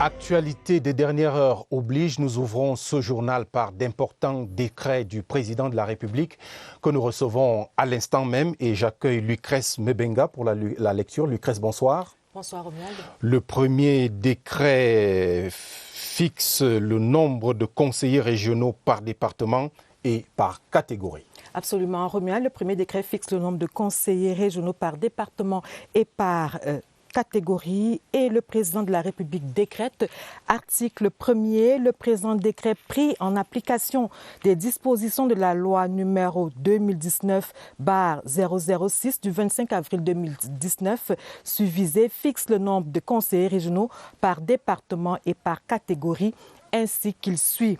Actualité des dernières heures oblige, nous ouvrons ce journal par d'importants décrets du président de la République que nous recevons à l'instant même et j'accueille Lucrèce Mebenga pour la lecture. Lucrèce, bonsoir. Bonsoir Romuald. Le premier décret fixe le nombre de conseillers régionaux par département et par catégorie. Absolument, Romuald. Le premier décret fixe le nombre de conseillers régionaux par département et par catégorie et le président de la République décrète. Article 1er, le présent décret pris en application des dispositions de la loi numéro 2019/006 du 25 avril 2019 suivisé fixe le nombre de conseillers régionaux par département et par catégorie ainsi qu'il suit.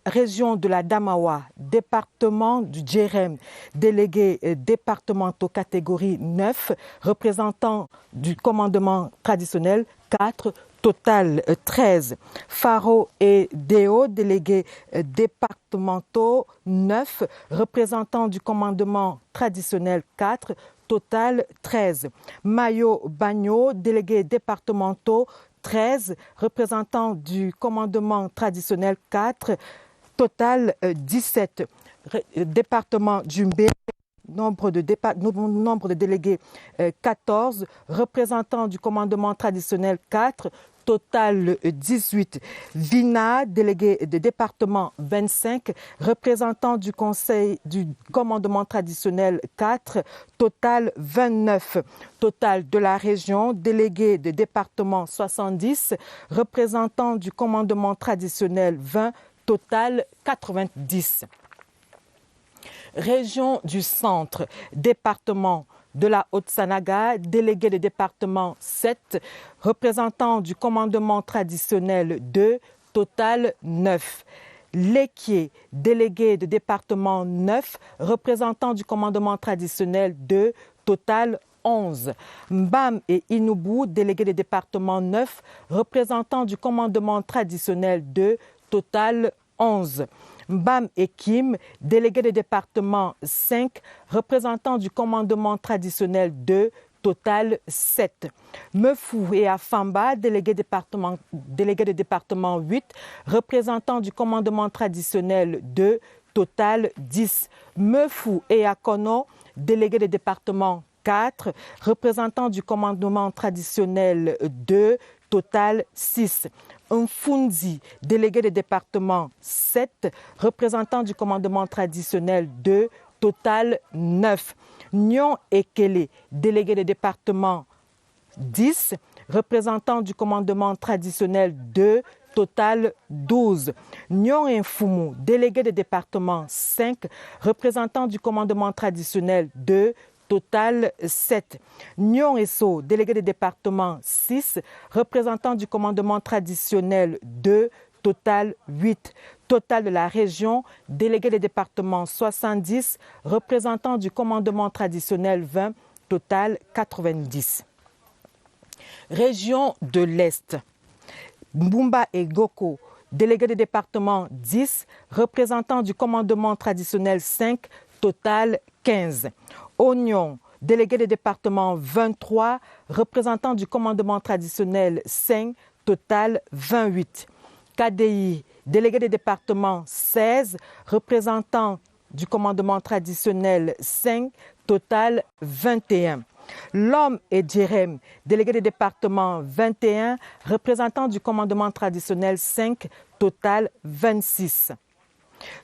Région de la Damawa, département du Djérem, délégués départementaux catégorie 9, représentants du commandement traditionnel 4, total 13. Faro et Déo, délégués départementaux 9, représentants du commandement traditionnel 4, total 13. Mayo Bagno, délégués départementaux 13, représentants du commandement traditionnel 4, total 17. Département Djumbé, nombre de délégués 14, représentants du commandement traditionnel 4, total 18. Vina, délégué de département 25, représentant du conseil du commandement traditionnel 4, total 29. Total de la région, délégué de département 70, représentant du commandement traditionnel 20, total 90. Région du centre, département de la Haute-Sanaga, délégué de département 7, représentant du commandement traditionnel 2, total 9. Léquier, délégué de département 9, représentant du commandement traditionnel 2, total 11. Mbam et Inoubou, délégué de département 9, représentant du commandement traditionnel 2, total 11. Mbam et Kim, délégué de département 5, représentant du commandement traditionnel 2, total 7. Mefou et Afamba, délégué de département 8, représentant du commandement traditionnel 2, total 10. Mefou et Akono, délégué de département 4, représentant du commandement traditionnel 2, total 6. Mfunzi, délégué de département 7, représentant du commandement traditionnel 2, total 9. Nyon Ekele, délégué de département 10, représentant du commandement traditionnel 2, total 12. Nyon Infumu, délégué de département 5, représentant du commandement traditionnel 2, total 7. Nyon Esso, délégué de département 6, représentant du commandement traditionnel 2, total 8. Total de la région, délégué de département 70, représentant du commandement traditionnel 20, total 90. Région de l'Est, Mbumba et Goko, délégué de département 10, représentant du commandement traditionnel 5, total 15. Oignon, délégué de département 23, représentant du commandement traditionnel 5, total 28. KDI, délégué de département 16, représentant du commandement traditionnel 5, total 21. L'homme et Djérem, délégué de département 21, représentant du commandement traditionnel 5, total 26.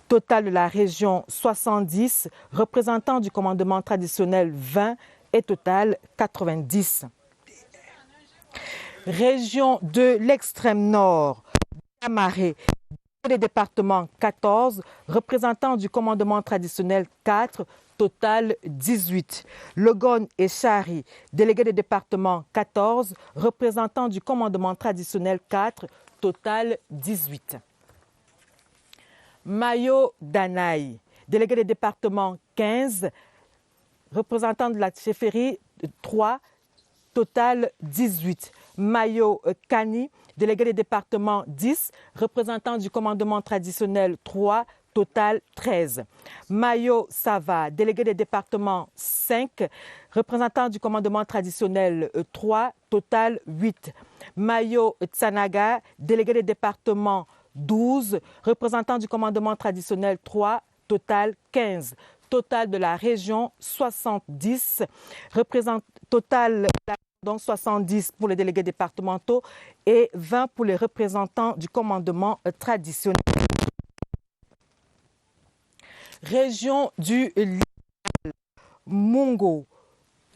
Total de la région 70, représentant du commandement traditionnel 20 et total 90. Région de l'extrême nord, Amaré, des départements 14, représentant du commandement traditionnel 4, total 18. Logone et Chari, délégué des départements 14, représentant du commandement traditionnel 4, total 18. Mayo Danaï, délégué des départements 15, représentant de la chefferie 3, total 18. Mayo Kani, délégué des départements 10, représentant du commandement traditionnel 3, total 13. Mayo Sava, délégué des départements 5, représentant du commandement traditionnel 3, total 8. Mayo Tsanaga, délégué des départements 12, représentant du commandement traditionnel 3, total 15. Total de la région 70, total donc 70 pour les délégués départementaux et 20 pour les représentants du commandement traditionnel. Région du Mungo,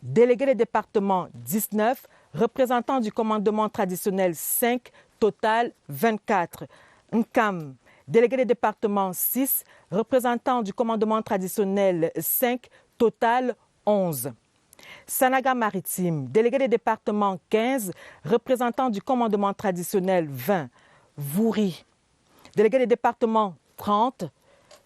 délégué des départements 19, représentant du commandement traditionnel 5, total 24. Nkam, délégué des départements 6, représentant du commandement traditionnel 5, total 11. Sanaga Maritime, délégué des départements 15, représentant du commandement traditionnel 20. Vouri, délégué des départements 30,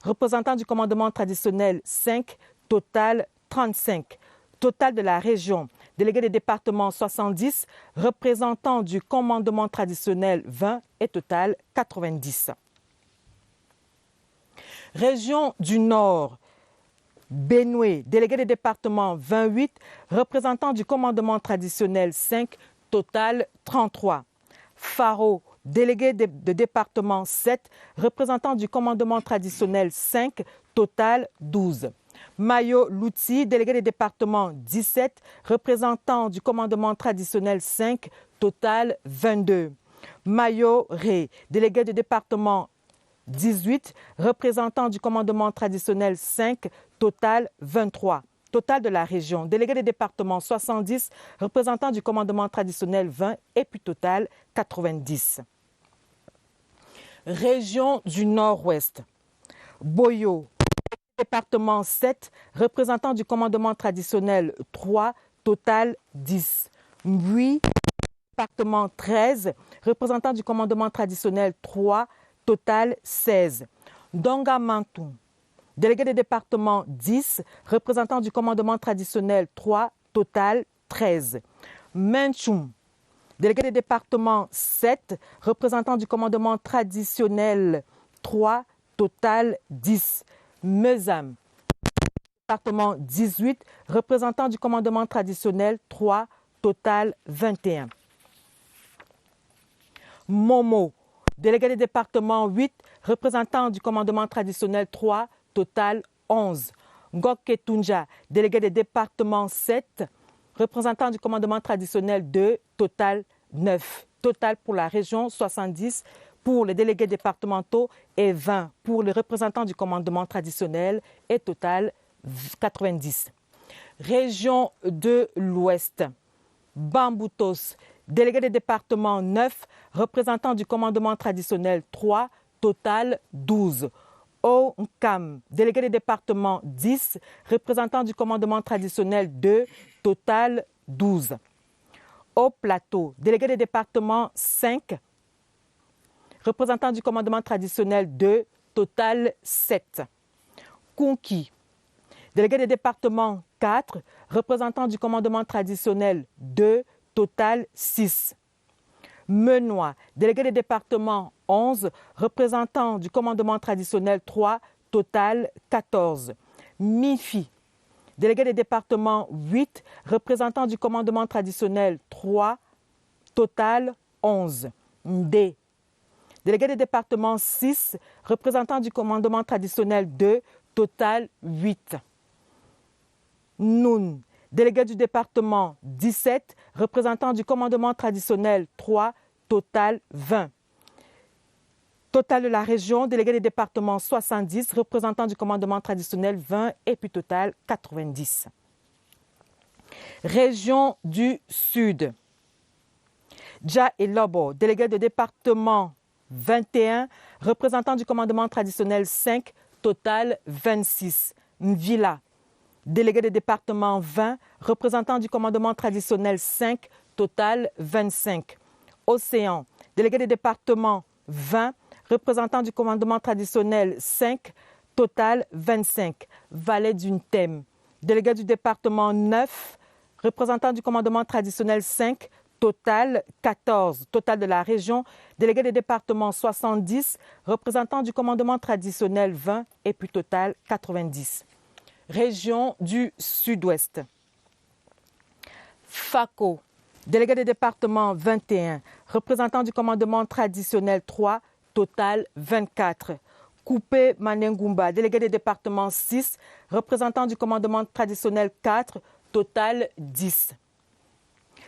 représentant du commandement traditionnel 5, total 35. Total de la région, délégué des départements 70, représentant du commandement traditionnel 20 et total 90. Région du Nord, Benoué, délégué des départements 28, représentant du commandement traditionnel 5, total 33. Faro, délégué de département 7, représentant du commandement traditionnel 5, total 12. Mayo Louti, délégué des départements 17, représentant du commandement traditionnel 5, total 22. Mayo Ré, délégué de département 18, représentant du commandement traditionnel 5, total 23. Total de la région, délégué des départements 70, représentant du commandement traditionnel 20 et puis total 90. Région du Nord-Ouest, Boyo, département 7, représentant du commandement traditionnel 3, total 10. Mbui, département 13, représentant du commandement traditionnel 3, total 16. Dongamantou, délégué des départements 10, représentant du commandement traditionnel 3, total 13. Menchoum, délégué des départements 7, représentant du commandement traditionnel 3, total 10. Mezam, département 18, représentant du commandement traditionnel 3, total 21. Momo, délégué des départements 8, représentant du commandement traditionnel 3, total 11. Ngoketunja, délégué des départements 7, représentant du commandement traditionnel 2, total 9. Total pour la région 70 pour les délégués départementaux et 20 pour les représentants du commandement traditionnel et total 90. Région de l'Ouest, Bamboutos, délégué des départements 9, représentant du commandement traditionnel 3, total 12. Onkam, délégué des départements 10, représentant du commandement traditionnel 2, total 12. Au Plateau, délégué des départements 5, représentant du commandement traditionnel 2, total 7. Kunki, délégué des départements 4, représentant du commandement traditionnel 2, total 6. Menois, délégué des départements 11, représentant du commandement traditionnel 3, total 14. Mifi, délégué des départements 8, représentant du commandement traditionnel 3, total 11. Ndé, délégué des départements 6, représentant du commandement traditionnel 2, total 8. Noun, délégué du département 17, représentant du commandement traditionnel 3, total 20. Total de la région, délégué des départements 70, représentant du commandement traditionnel 20 et puis total 90. Région du Sud, Dja et Lobo, délégué de département 21, représentant du commandement traditionnel 5, total 26. Mvila, délégué des départements 20, représentant du commandement traditionnel 5, total 25. Océan, délégué des départements 20, représentant du commandement traditionnel 5, total 25. Vallée d'une Thème, délégué du département 9, représentant du commandement traditionnel 5, total 14. Total de la région, délégué des départements 70, représentant du commandement traditionnel 20 et puis total 90. Région du Sud-Ouest, Fako, Délégué des départements 21. Représentant du commandement traditionnel 3, total 24. Coupé Manengumba, délégué des départements 6. Représentant du commandement traditionnel 4, total 10.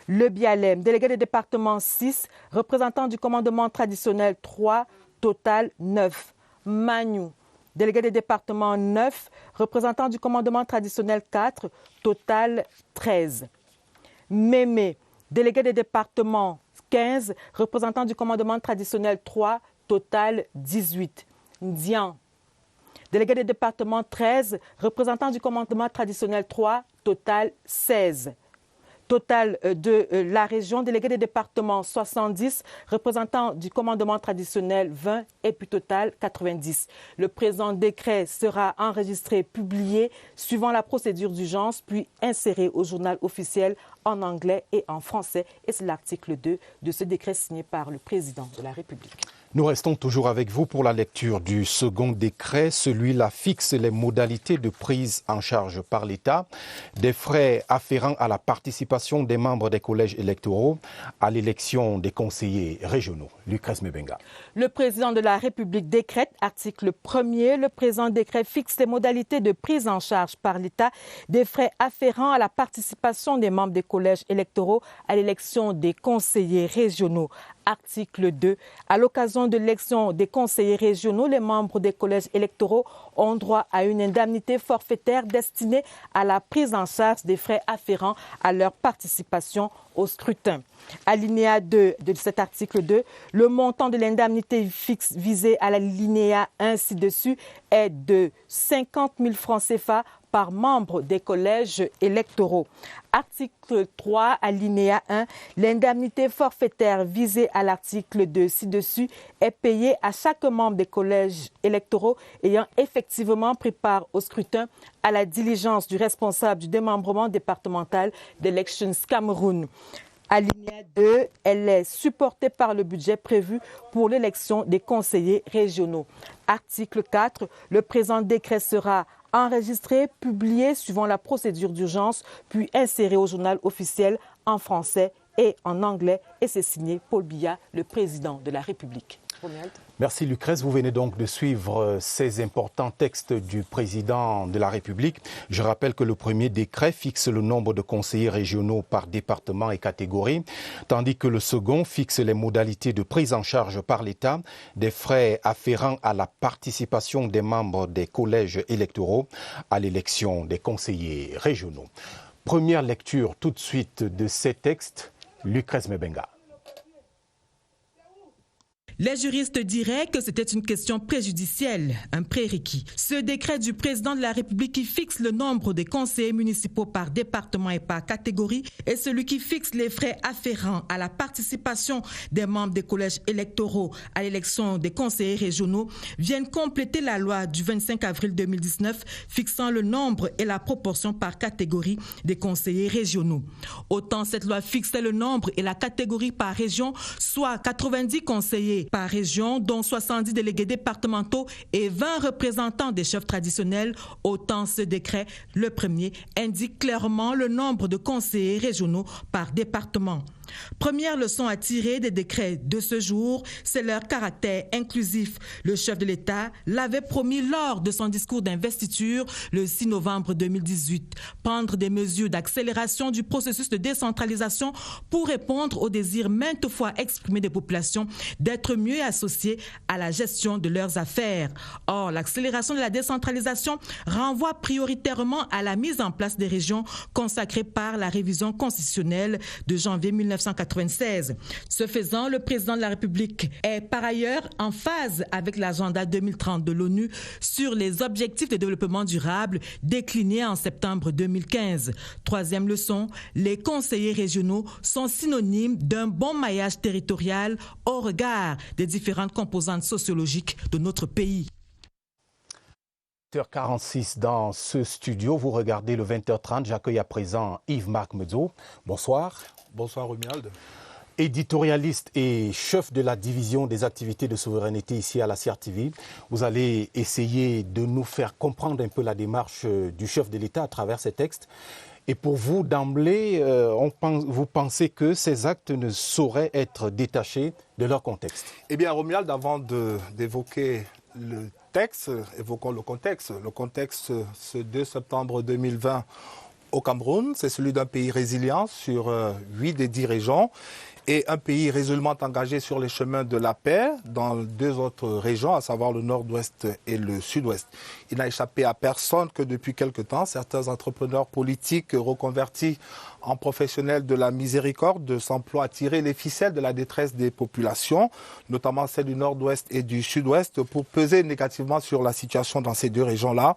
Le Bialem, délégué des départements 6. Représentant du commandement traditionnel 3, total 9. Magnou, délégué des départements 9, représentant du commandement traditionnel 4, total 13. Mémé, délégué des départements 15, représentant du commandement traditionnel 3, total 18. Ndian, délégué des départements 13, représentant du commandement traditionnel 3, total 16. Total de la région, délégué des départements 70, représentant du commandement traditionnel 20 et puis total 90. Le présent décret sera enregistré, publié suivant la procédure d'urgence, puis inséré au journal officiel en anglais et en français. Et c'est l'article 2 de ce décret signé par le président de la République. Nous restons toujours avec vous pour la lecture du second décret. Celui-là fixe les modalités de prise en charge par l'État des frais afférents à la participation des membres des collèges électoraux à l'élection des conseillers régionaux. Lucrèce Mebenga. Le président de la République décrète, article 1er, le présent décret fixe les modalités de prise en charge par l'État des frais afférents à la participation des membres des collèges électoraux à l'élection des conseillers régionaux. Article 2. À l'occasion de l'élection des conseillers régionaux, les membres des collèges électoraux ont droit à une indemnité forfaitaire destinée à la prise en charge des frais afférents à leur participation au scrutin. Alinéa 2 de cet article 2, le montant de l'indemnité fixe visée à l'alinéa 1 ci-dessus est de 50 000 francs CFA par membre des collèges électoraux. Article 3, alinéa 1, l'indemnité forfaitaire visée à l'article 2 ci-dessus est payée à chaque membre des collèges électoraux ayant effectivement pris part au scrutin à la diligence du responsable du démembrement départemental d'Elections Cameroun. Alinéa 2, elle est supportée par le budget prévu pour l'élection des conseillers régionaux. Article 4, le présent décret sera enregistré, publié suivant la procédure d'urgence, puis inséré au journal officiel en français et en anglais. Et c'est signé Paul Biya, le président de la République. Merci Lucrèce. Vous venez donc de suivre ces importants textes du président de la République. Je rappelle que le premier décret fixe le nombre de conseillers régionaux par département et catégorie, tandis que le second fixe les modalités de prise en charge par l'État des frais afférents à la participation des membres des collèges électoraux à l'élection des conseillers régionaux. Première lecture tout de suite de ces textes. Lucrèce Mebenga. Les juristes diraient que c'était une question préjudicielle, un prérequis. Ce décret du président de la République qui fixe le nombre des conseillers municipaux par département et par catégorie est celui qui fixe les frais afférents à la participation des membres des collèges électoraux à l'élection des conseillers régionaux viennent compléter la loi du 25 avril 2019 fixant le nombre et la proportion par catégorie des conseillers régionaux. Autant cette loi fixait le nombre et la catégorie par région, soit 90 conseillers par région, dont 70 délégués départementaux et 20 représentants des chefs traditionnels. Autant ce décret, le premier, indique clairement le nombre de conseillers régionaux par département. Première leçon à tirer des décrets de ce jour, c'est leur caractère inclusif. Le chef de l'État l'avait promis lors de son discours d'investiture le 6 novembre 2018. Prendre des mesures d'accélération du processus de décentralisation pour répondre aux désirs maintes fois exprimés des populations d'être mieux associées à la gestion de leurs affaires. Or, l'accélération de la décentralisation renvoie prioritairement à la mise en place des régions consacrées par la révision constitutionnelle de janvier 1996. Ce faisant, le président de la République est par ailleurs en phase avec l'agenda 2030 de l'ONU sur les objectifs de développement durable déclinés en septembre 2015. Troisième leçon, les conseillers régionaux sont synonymes d'un bon maillage territorial au regard des différentes composantes sociologiques de notre pays. 20h46 dans ce studio. Vous regardez le 20h30. J'accueille à présent Yves-Marc Medzo. Bonsoir. Bonsoir Romuald. Éditorialiste et chef de la division des activités de souveraineté ici à la CRTV. Vous allez essayer de nous faire comprendre un peu la démarche du chef de l'État à travers ces textes. Et pour vous, d'emblée, vous pensez que ces actes ne sauraient être détachés de leur contexte? Eh bien, Romuald, avant d'évoquer le texte, évoquons le contexte. Le contexte, ce 2 septembre 2020 au Cameroun, c'est celui d'un pays résilient sur 8 des 10 régions et un pays résolument engagé sur les chemins de la paix dans 2 autres régions, à savoir le nord-ouest et le sud-ouest. Il n'a échappé à personne que depuis quelque temps, certains entrepreneurs politiques reconvertis en professionnels de la miséricorde s'emploient à tirer les ficelles de la détresse des populations, notamment celles du nord-ouest et du sud-ouest, pour peser négativement sur la situation dans ces 2 régions-là,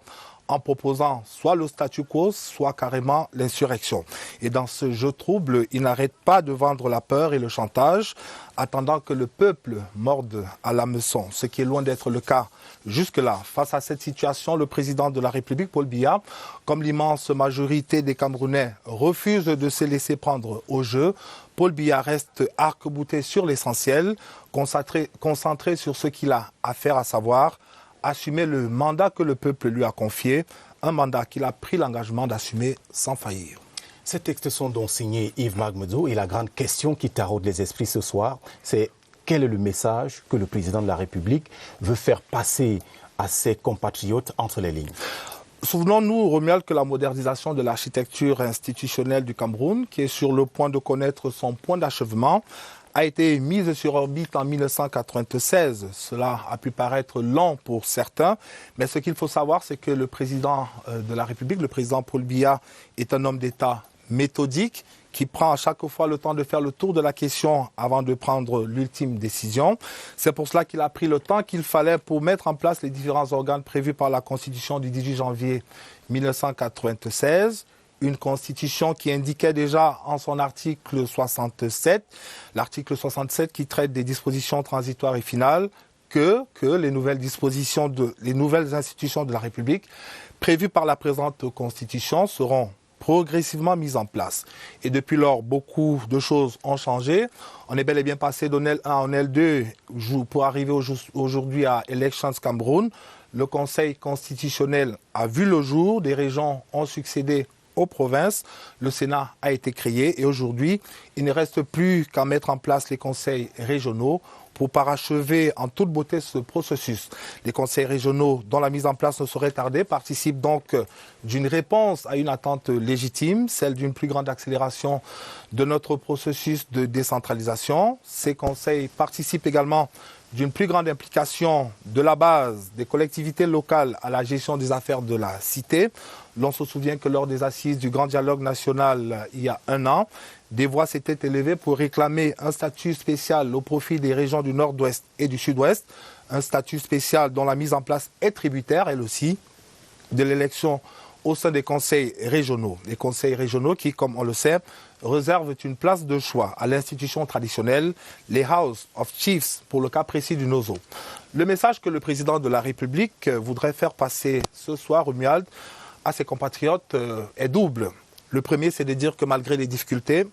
en proposant soit le statu quo, soit carrément l'insurrection. Et dans ce jeu trouble, ils n'arrêtent pas de vendre la peur et le chantage, attendant que le peuple morde à l'hameçon, ce qui est loin d'être le cas jusque-là. Face à cette situation, le président de la République, Paul Biya, comme l'immense majorité des Camerounais, refuse de se laisser prendre au jeu. Paul Biya reste arc-bouté sur l'essentiel, concentré sur ce qu'il a à faire, à savoir assumer le mandat que le peuple lui a confié, un mandat qu'il a pris l'engagement d'assumer sans faillir. Ces textes sont donc signés Yves-Marc Medzo et la grande question qui taraude les esprits ce soir, c'est quel est le message que le président de la République veut faire passer à ses compatriotes entre les lignes? Souvenons-nous, Romuald, que la modernisation de l'architecture institutionnelle du Cameroun, qui est sur le point de connaître son point d'achèvement, a été mise sur orbite en 1996. Cela a pu paraître long pour certains, mais ce qu'il faut savoir, c'est que le président de la République, le président Paul Biya, est un homme d'État méthodique qui prend à chaque fois le temps de faire le tour de la question avant de prendre l'ultime décision. C'est pour cela qu'il a pris le temps qu'il fallait pour mettre en place les différents organes prévus par la Constitution du 18 janvier 1996. Une constitution qui indiquait déjà en son article 67, l'article 67 qui traite des dispositions transitoires et finales, que les nouvelles institutions de la République prévues par la présente constitution seront progressivement mises en place. Et depuis lors, beaucoup de choses ont changé. On est bel et bien passé d'en L1 en L2 pour arriver aujourd'hui à Elections Cameroun. Le Conseil constitutionnel a vu le jour, des régions ont succédé aux provinces, le Sénat a été créé et aujourd'hui, il ne reste plus qu'à mettre en place les conseils régionaux pour parachever en toute beauté ce processus. Les conseils régionaux dont la mise en place ne saurait tarder participent donc d'une réponse à une attente légitime, celle d'une plus grande accélération de notre processus de décentralisation. Ces conseils participent également d'une plus grande implication de la base des collectivités locales à la gestion des affaires de la cité. L'on se souvient que lors des assises du Grand Dialogue National il y a 1 an, des voix s'étaient élevées pour réclamer un statut spécial au profit des régions du Nord-Ouest et du Sud-Ouest, un statut spécial dont la mise en place est tributaire, elle aussi, de l'élection au sein des conseils régionaux. Les conseils régionaux qui, comme on le sait, réservent une place de choix à l'institution traditionnelle, les House of Chiefs, pour le cas précis du Nozo. Le message que le président de la République voudrait faire passer ce soir, Romuald, à ses compatriotes est double. Le premier, c'est de dire que malgré les difficultés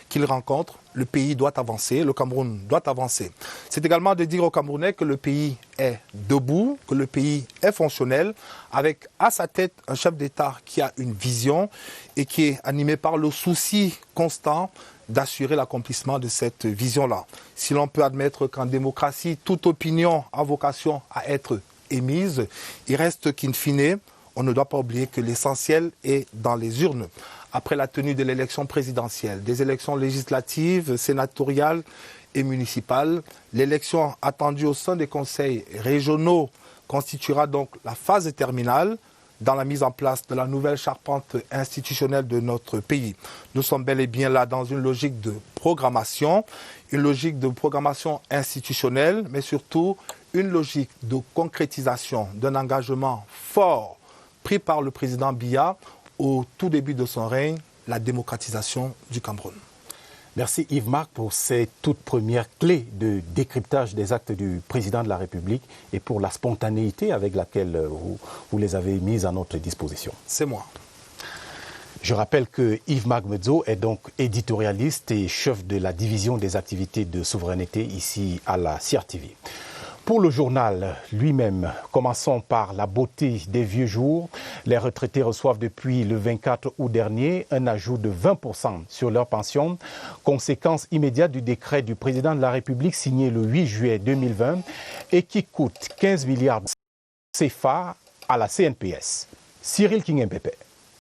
qu'il rencontre, le pays doit avancer, le Cameroun doit avancer. C'est également de dire aux Camerounais que le pays est debout, que le pays est fonctionnel, avec à sa tête un chef d'État qui a une vision et qui est animé par le souci constant d'assurer l'accomplissement de cette vision-là. Si l'on peut admettre qu'en démocratie, toute opinion a vocation à être émise, il reste qu'in fine, on ne doit pas oublier que l'essentiel est dans les urnes. Après la tenue de l'élection présidentielle, des élections législatives, sénatoriales et municipales, l'élection attendue au sein des conseils régionaux constituera donc la phase terminale dans la mise en place de la nouvelle charpente institutionnelle de notre pays. Nous sommes bel et bien là dans une logique de programmation institutionnelle, mais surtout une logique de concrétisation d'un engagement fort pris par le président Biya au tout début de son règne, la démocratisation du Cameroun. Merci Yves-Marc pour ces toutes premières clés de décryptage des actes du président de la République et pour la spontanéité avec laquelle vous les avez mises à notre disposition. C'est moi. Je rappelle que Yves-Marc Medzo est donc éditorialiste et chef de la division des activités de souveraineté ici à la CRTV. Pour le journal lui-même, commençons par la beauté des vieux jours. Les retraités reçoivent depuis le 24 août dernier un ajout de 20% sur leur pension, conséquence immédiate du décret du président de la République signé le 8 juillet 2020 et qui coûte 15 milliards de CFA à la CNPS. Cyril King-Mpépé.